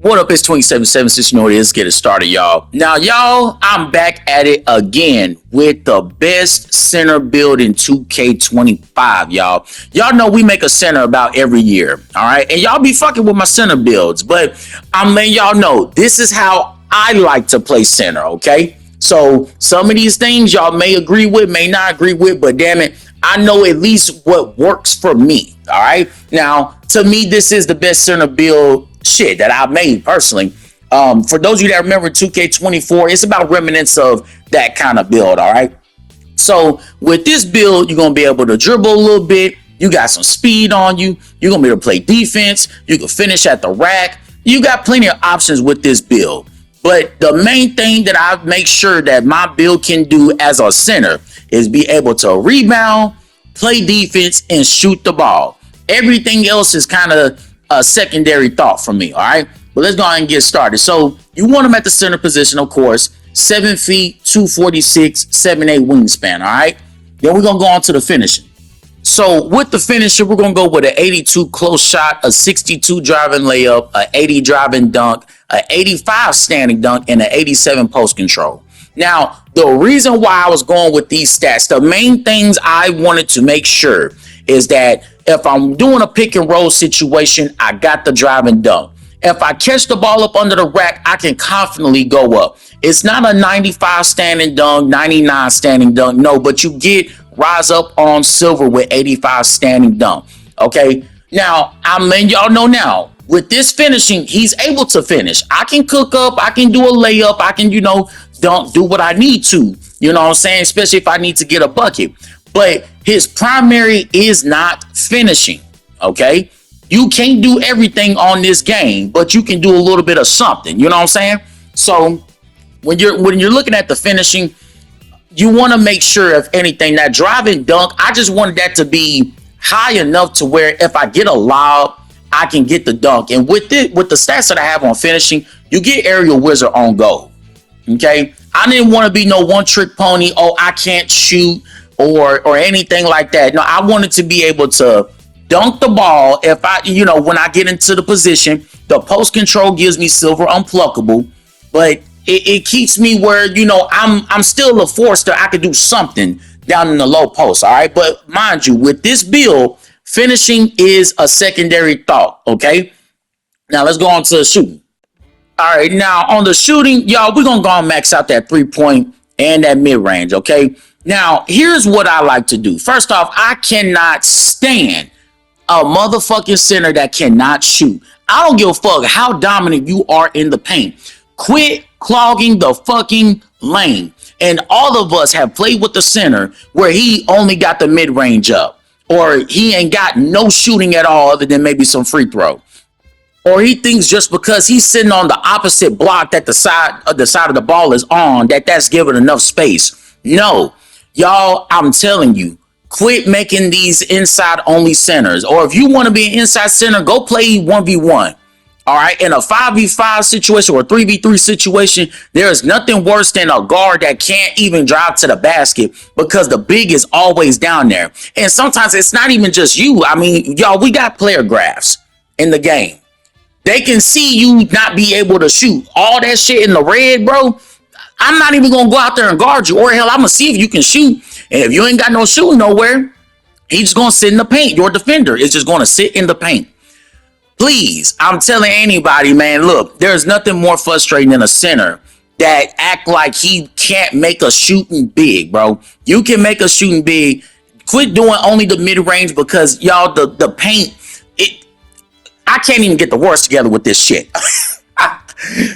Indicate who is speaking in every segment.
Speaker 1: What up? It's 2077. Since you know what it is, get it started, y'all. Now, y'all, I'm back at it again with the best center build in 2K25, y'all. Y'all know we make a center about every year, all right? And y'all be fucking with my center builds, but I'm letting y'all know this is how I like to play center, okay? So some of these things y'all may agree with, may not agree with, but damn it, I know at least what works for me, all right? Now, to me, this is the best center build shit that I've made personally. For those of you that remember 2K24, it's about remnants of that kind of build, all right? So with this build, you're going to be able to dribble a little bit. You got some speed on you. You're going to be able to play defense. You can finish at the rack. You got plenty of options with this build. But the main thing that I make sure that my build can do as a center is be able to rebound, play defense, and shoot the ball. Everything else is kind of a secondary thought for me, all right? But let's go ahead and get started. So you want them at the center position, of course. 7 feet, 246, 7'8" wingspan, all right? Then we're going to go on to the finishing. So with the finisher, we're going to go with an 82 close shot, a 62 driving layup, a 80 driving dunk, a 85 standing dunk, and an 87 post control. Now, the reason why I was going with these stats, the main things I wanted to make sure is that if I'm doing a pick and roll situation, I got the driving dunk. If I catch the ball up under the rack, I can confidently go up. It's not a 95 standing dunk, 99 standing dunk, no, but you get rise up on silver with 85 standing dunk. Okay, now I'm letting y'all know now, with this finishing, he's able to finish. I can cook up, I can do a layup, I can, dunk, do what I need to, you know what I'm saying, especially if I need to get a bucket. But his primary is not finishing, okay? You can't do everything on this game, but you can do a little bit of something, you know what I'm saying? So when you're looking at the finishing, you want to make sure, if anything, that driving dunk, I just wanted that to be high enough to where if I get a lob, I can get the dunk. And with the stats that I have on finishing, you get Aerial Wizard on goal, okay? I didn't want to be no one-trick pony, oh, I can't shoot, or anything like that. No, I wanted to be able to dunk the ball if I, when I get into the position. The post control gives me silver unpluckable, but it keeps me where, I'm still a forcer. I could do something down in the low post, all right? But mind you, with this build, finishing is a secondary thought, okay? Now, let's go on to the shooting. All right, now, on the shooting, y'all, we're going to go and max out that three-point and that mid-range, okay? Now, here's what I like to do. First off, I cannot stand a motherfucking center that cannot shoot. I don't give a fuck how dominant you are in the paint. Quit clogging the fucking lane. And all of us have played with the center where he only got the mid-range up, or he ain't got no shooting at all other than maybe some free throw. Or he thinks just because he's sitting on the opposite block that the side of the ball is on, that's given enough space. No. Y'all, I'm telling you, quit making these inside only centers. Or if you want to be an inside center, go play 1v1. All right. In a 5v5 situation or a 3v3 situation, there is nothing worse than a guard that can't even drive to the basket because the big is always down there. And sometimes it's not even just you. I mean, y'all, we got player graphs in the game. They can see you not be able to shoot. All that shit in the red, bro. I'm not even going to go out there and guard you. Or hell, I'm going to see if you can shoot. And if you ain't got no shooting nowhere, he's just going to sit in the paint. Your defender is just going to sit in the paint. Please, I'm telling anybody, man, look, there's nothing more frustrating than a center that act like he can't make a shooting big, bro. You can make a shooting big. Quit doing only the mid-range because, y'all, the paint, I can't even get the words together with this shit.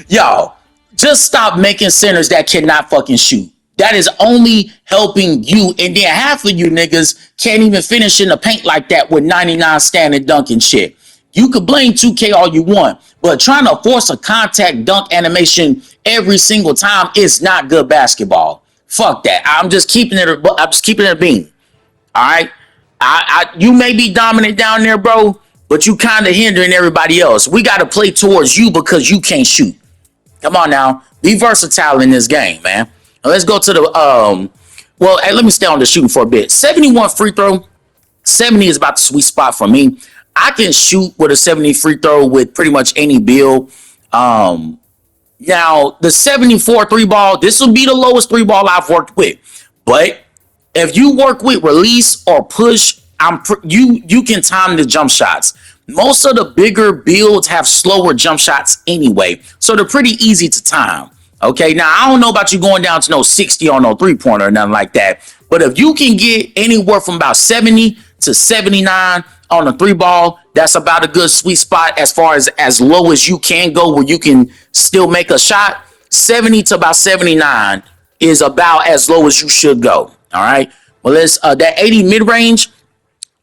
Speaker 1: Y'all. Just stop making centers that cannot fucking shoot. That is only helping you. And then half of you niggas can't even finish in the paint like that with 99 standing dunk and shit. You could blame 2K all you want, but trying to force a contact dunk animation every single time is not good basketball. Fuck that. I'm just keeping it a beam. All right. You may be dominant down there, bro, but you kind of hindering everybody else. We got to play towards you because you can't shoot. Come on now, be versatile in this game, man. Now let's go to the hey, let me stay on the shooting for a bit. 71 free throw, 70 is about the sweet spot for me. I can shoot with a 70 free throw with pretty much any build. Now the 74 three ball, this will be the lowest three ball I've worked with. But if you work with release or push, you can time the jump shots. Most of the bigger builds have slower jump shots anyway, so they're pretty easy to time. Okay, now I don't know about you going down to no 60 on no 3-pointer or nothing like that, but if you can get anywhere from about 70 to 79 on a three ball, that's about a good sweet spot as far as low as you can go where you can still make a shot. 70 to about 79 is about as low as you should go. All right. Well, let's that 80 mid range.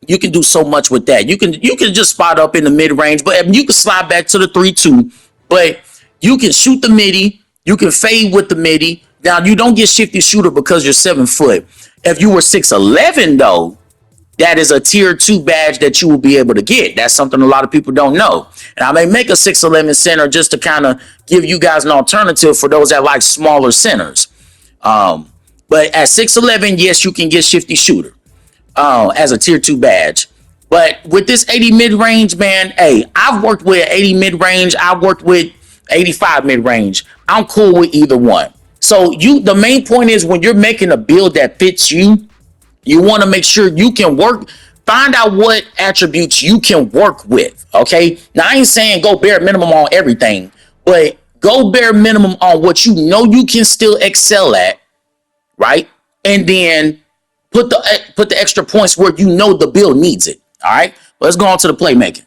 Speaker 1: You can do so much with that. You can just spot up in the mid range, but you can slide back to the 3-2. But you can shoot the midi. You can fade with the midi. Now you don't get shifty shooter because you're 7 foot. If you were 6'11", though, that is a tier 2 badge that you will be able to get. That's something a lot of people don't know. And I may make a 6'11" center just to kind of give you guys an alternative for those that like smaller centers. But at 6'11", yes, you can get shifty shooter as a tier 2 badge. But with this 80 mid range, man, hey, I've worked with 80 mid range. I've worked with 85 mid range. I'm cool with either one. So the main point is when you're making a build that fits you, you want to make sure you can find out what attributes you can work with. Okay. Now I ain't saying go bare minimum on everything, but go bare minimum on what you know you can still excel at. Right. And then put the extra points where you know the build needs it. All right. Let's go on to the playmaking.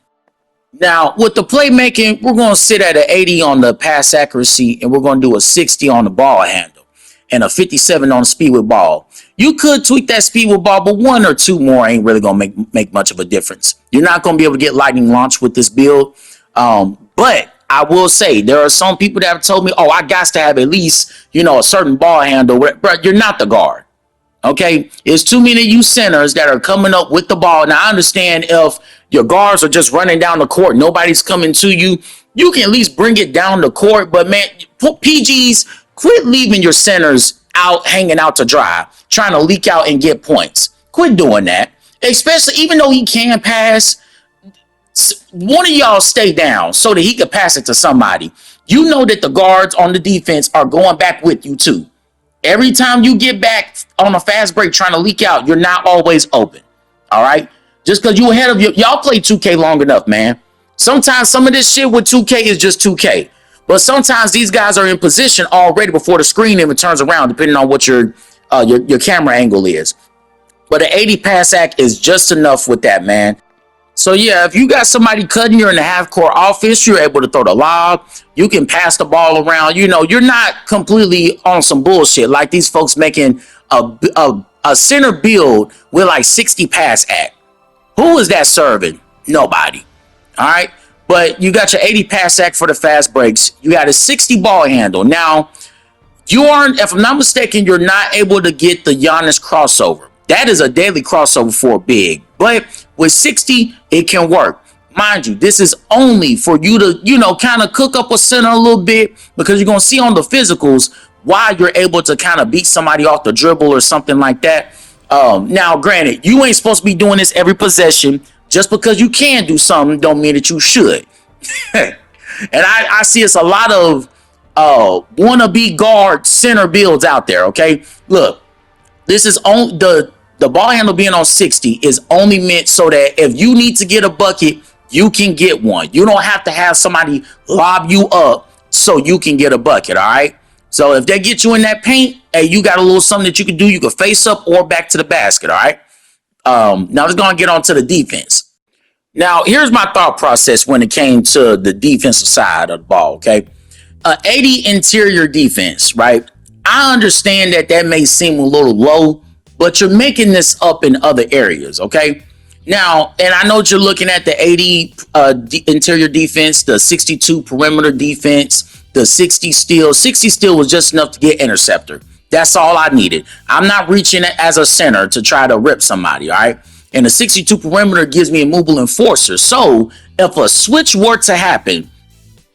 Speaker 1: Now with the playmaking, we're going to sit at an 80 on the pass accuracy and we're going to do a 60 on the ball handle and a 57 on the speed with ball. You could tweak that speed with ball, but 1 or 2 more ain't really going to make much of a difference. You're not going to be able to get lightning launch with this build. But I will say there are some people that have told me, oh, I got to have at least, a certain ball handle. But you're not the guard. Okay. It's too many of you centers that are coming up with the ball. Now I understand if your guards are just running down the court, nobody's coming to you. You can at least bring it down the court. But man, PGs, quit leaving your centers out hanging out to dry, trying to leak out and get points. Quit doing that. Especially even though he can pass, one of y'all stay down so that he can pass it to somebody. You know that the guards on the defense are going back with you too. Every time you get back on a fast break trying to leak out, you're not always open. All right. Just because you ahead of y'all play 2K long enough, man. Sometimes some of this shit with 2K is just 2K. But sometimes these guys are in position already before the screen even turns around, depending on what your camera angle is. But an 80 pass act is just enough with that, man. So yeah, if you got somebody cutting, you're in the half-court offense, you're able to throw the lob, you can pass the ball around. You're not completely on some bullshit like these folks making a center build with like 60 pass act. Who is that serving? Nobody. All right. But you got your 80 pass act for the fast breaks. You got a 60 ball handle. Now, if I'm not mistaken, you're not able to get the Giannis crossover. That is a daily crossover for a big. But with 60, it can work. Mind you, this is only for you to, kind of cook up a center a little bit because you're going to see on the physicals why you're able to kind of beat somebody off the dribble or something like that. Now, granted, you ain't supposed to be doing this every possession. Just because you can do something don't mean that you should. And I see it's a lot of wannabe guard center builds out there. Okay, look, this is on the ball handle being on 60 is only meant so that if you need to get a bucket, you can get one. You don't have to have somebody lob you up so you can get a bucket. All right. So if they get you in that paint, hey, you got a little something that you can do. You can face up or back to the basket. All right. Now let's go and get on to the defense. Now, here's my thought process when it came to the defensive side of the ball. Okay. 80 interior defense, right? I understand that may seem a little low, but you're making this up in other areas. Okay. Now, and I know you're looking at the 80 interior defense, the 62 perimeter defense, the 60 steal. 60 steal was just enough to get interceptor. That's all I needed. I'm not reaching as a center to try to rip somebody, all right? And the 62 perimeter gives me a mobile enforcer. So if a switch were to happen,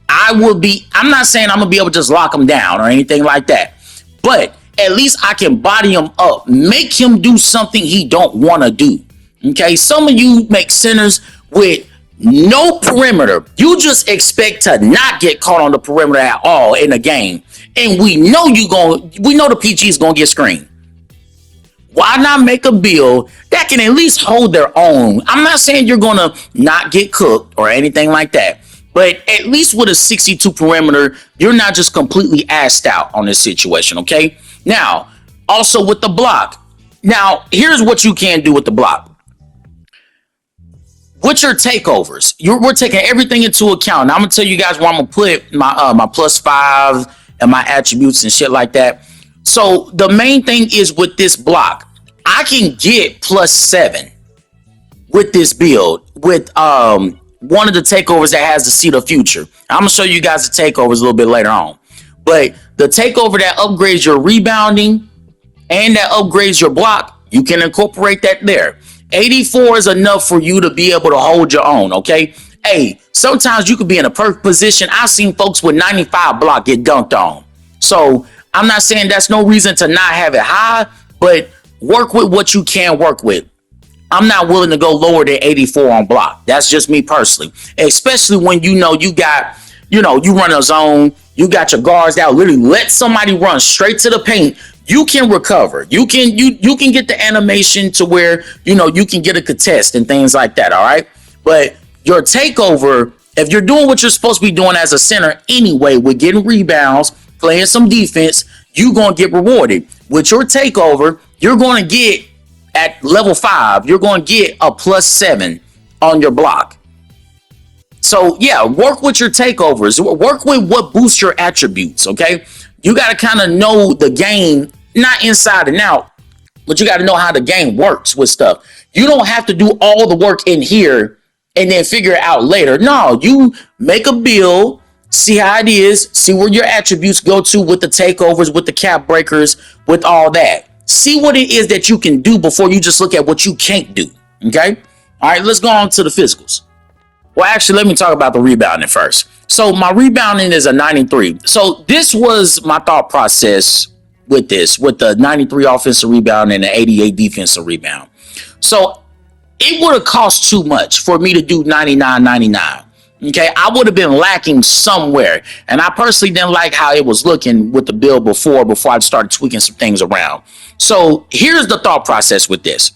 Speaker 1: I'm not saying I'm going to be able to just lock him down or anything like that. But at least I can body him up, make him do something he don't want to do. Okay, some of you make centers with No perimeter. You just expect to not get caught on the perimeter at all in the game. And we know the PG is gonna get screened. Why not make a build that can at least hold their own? I'm not saying you're gonna not get cooked or anything like that, but at least with a 62 perimeter, you're not just completely assed out on this situation, okay? Now, also with the block. Now, here's what you can do with the block. With your takeovers, we're taking everything into account. Now, I'm gonna tell you guys where I'm gonna put my +5 and my attributes and shit like that. So the main thing is with this block, I can get +7 with this build with one of the takeovers that has the Seed of Future. I'm gonna show you guys the takeovers a little bit later on, but the takeover that upgrades your rebounding and that upgrades your block, you can incorporate that there. 84 is enough for you to be able to hold your own, okay? Hey, sometimes you could be in a perfect position. I've seen folks with 95 block get dunked on. So I'm not saying that's no reason to not have it high, but work with what you can work with. I'm not willing to go lower than 84 on block. That's just me personally. Especially when you run a zone, you got your guards out, literally let somebody run straight to the paint. You can recover. You can get the animation to where, you can get a contest and things like that, all right? But your takeover, if you're doing what you're supposed to be doing as a center anyway, with getting rebounds, playing some defense, you're going to get rewarded. With your takeover, you're going to get, at level 5, you're going to get a +7 on your block. So, yeah, work with your takeovers. Work with what boosts your attributes, okay? You got to kind of know the game, not inside and out, but you got to know how the game works with stuff. You don't have to do all the work in here and then figure it out later. No, you make a build, see how it is, see where your attributes go to with the takeovers, with the cap breakers, with all that. See what it is that you can do before you just look at what you can't do, okay? All right, let's go on to the physicals. Well, actually, let me talk about the rebounding first. So my rebounding is a 93. So this was my thought process with the 93 offensive rebound and the 88 defensive rebound. So it would have cost too much for me to do 99. Okay, I would have been lacking somewhere. And I personally didn't like how it was looking with the build before I started tweaking some things around. So here's the thought process with this.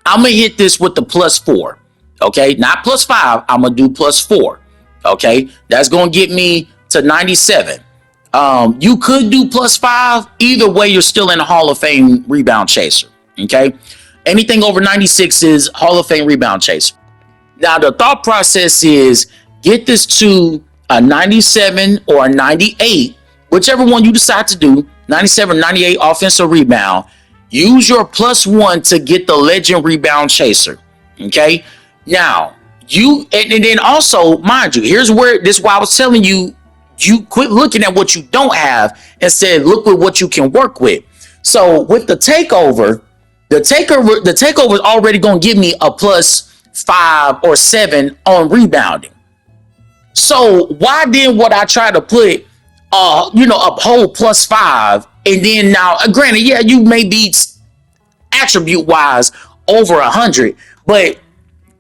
Speaker 1: I'm going to hit this with the +4. Okay, not +5. I'm going to do +4. Okay, that's going to get me to 97. You could do +5. Either way, you're still in the Hall of Fame rebound chaser. Okay, anything over 96 is Hall of Fame rebound chaser. Now, the thought process is get this to a 97 or a 98, whichever one you decide to do, 97, 98 offensive rebound. Use your +1 to get the legend rebound chaser. Okay, now and then also, mind you, here's where this is why I was telling you, you quit looking at what you don't have, instead look at what you can work with. So with the takeover is already going to give me a +5 or 7 on rebounding. So why then would I try to put a whole +5, and then now, granted, yeah, you may be attribute wise over 100, but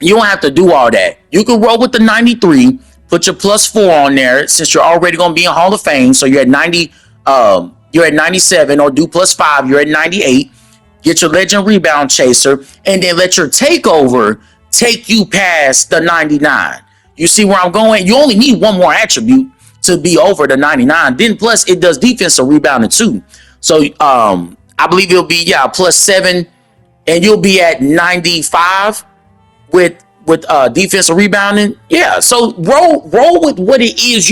Speaker 1: you don't have to do all that. You can roll with the 93, put your +4 on there, since you're already going to be in Hall of Fame. So you're at 90, you're at 97, or do +5, you're at 98. Get your legend rebound chaser, and then let your takeover take you past the 99. You see where I'm going? You only need one more attribute to be over the 99. Then plus it does defensive rebounding too. So I believe it'll be +7, and you'll be at 95 with defensive rebounding. Yeah, so roll with what it is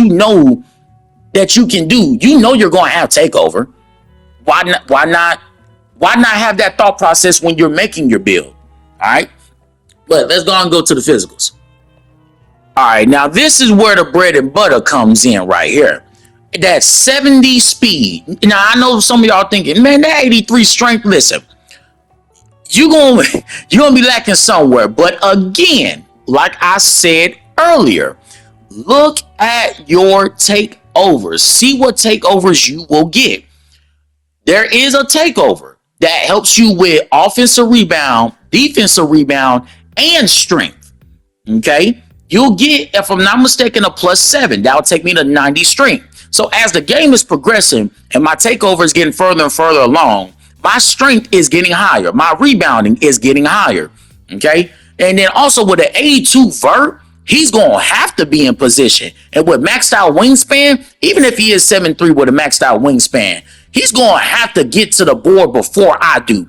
Speaker 1: that you can do. You're going to have takeover. Why not have that thought process when you're making your build? All right, but let's go to the physicals. All right, now this is where the bread and butter comes in right here. That 70 speed. Now I know some of y'all thinking, man, that 83 strength. Listen, you're gonna be lacking somewhere. But again, like I said earlier, look at your takeovers. See what takeovers you will get. There is a takeover that helps you with offensive rebound, defensive rebound, and strength. Okay, you'll get, if I'm not mistaken, a +7. That'll take me to 90 strength. So as the game is progressing and my takeover is getting further and further along, my strength is getting higher. My rebounding is getting higher. Okay. And then also with an 82 vert, he's going to have to be in position. And with maxed out wingspan, even if he is 7'3" with a maxed out wingspan, he's going to have to get to the board before I do.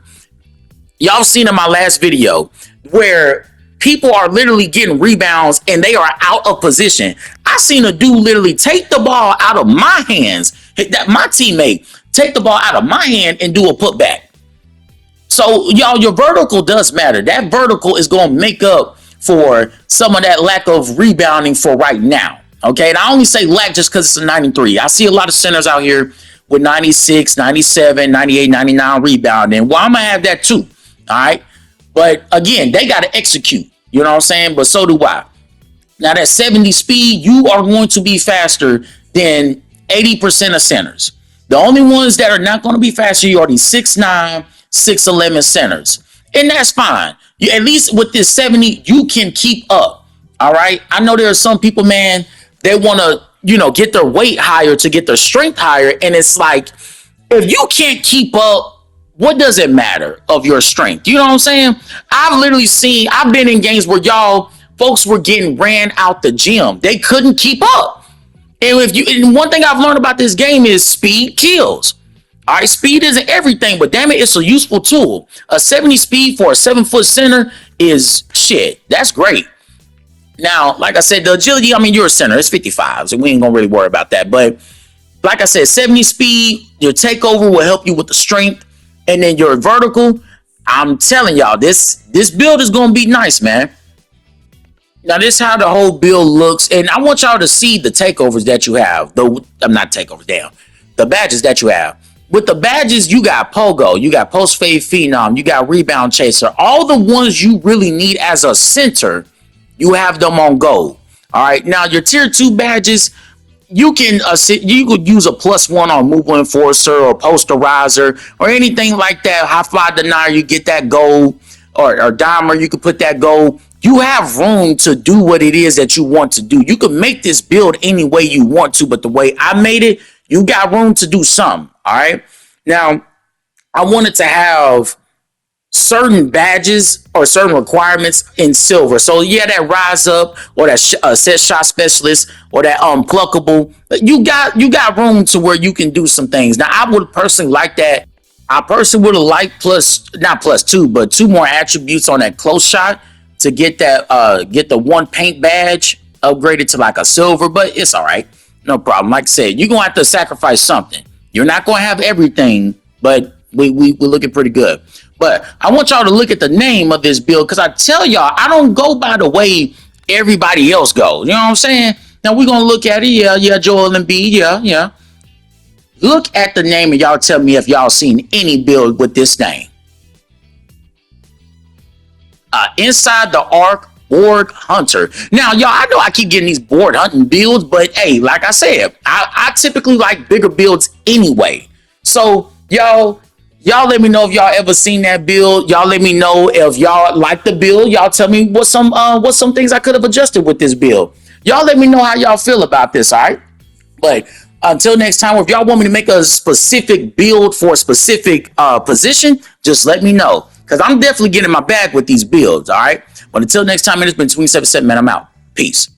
Speaker 1: Y'all seen in my last video where people are literally getting rebounds and they are out of position. I seen a dude literally take the ball out of my hands, that my teammate take the ball out of my hand and do a putback. So y'all, your vertical does matter. That vertical is going to make up for some of that lack of rebounding for right now. Okay, and I only say lack just because it's a 93. I see a lot of centers out here with 96, 97, 98, 99 rebounding. Well, I'm going to have that too. All right. But again, they got to execute. You know what I'm saying? But so do I. Now that 70 speed, you are going to be faster than 80% of centers. The only ones that are not going to be faster are these 6'9", 6'11" centers. And that's fine. At least with this 70, you can keep up. All right. I know there are some people, man, they want to, get their weight higher to get their strength higher. And it's like, if you can't keep up, what does it matter of your strength? You know what I'm saying? I've been in games where folks were getting ran out the gym. They couldn't keep up. And one thing I've learned about this game is speed kills. All right, speed isn't everything, but damn it, it's a useful tool. A 70 speed for a 7-foot center is shit. That's great. Now, like I said, the agility, you're a center. It's 55, so we ain't gonna really worry about that. But like I said, 70 speed, your takeover will help you with the strength. And then your vertical, I'm telling y'all, this build is going to be nice, man. Now, this is how the whole build looks. And I want y'all to see the takeovers that you have. I'm not takeovers, damn. The badges that you have. With the badges, you got Pogo, you got Post Fade Phenom, you got Rebound Chaser. All the ones you really need as a center, you have them on gold. All right. Now, your tier 2 badges, you could use a +1 on Mobile Enforcer or Posterizer or anything like that. High Fly Denier, you get that gold, or Dimer, you could put that gold. You have room to do what it is that you want to do. You can make this build any way you want to, but the way I made it, you got room to do something. All right. Now, I wanted to have certain badges or certain requirements in silver. So yeah, that Rise Up or that Set Shot Specialist or that Pluckable, you got room to where you can do some things. Now, I would personally like that. I personally would have liked not +2, but 2 more attributes on that close shot to get that get the 1 paint badge upgraded to like a silver, but it's all right. No problem. Like I said, you're gonna have to sacrifice something. You're not gonna have everything, but we're looking pretty good. But I want y'all to look at the name of this build, because I tell y'all, I don't go by the way everybody else goes. You know what I'm saying? Now we're gonna look at it. Yeah, Joel Embiid. Yeah. Look at the name and y'all tell me if y'all seen any build with this name. Inside the Arc Board Hunter. Now, y'all, I know I keep getting these board hunting builds, but hey, like I said, I typically like bigger builds anyway. So y'all let me know if y'all ever seen that build. Y'all let me know if y'all like the build. Y'all tell me what some things I could have adjusted with this build. Y'all let me know how y'all feel about this, all right? But until next time, if y'all want me to make a specific build for a specific position, just let me know, because I'm definitely getting my bag with these builds, all right? But until next time, it has been Tween77, man. I'm out. Peace.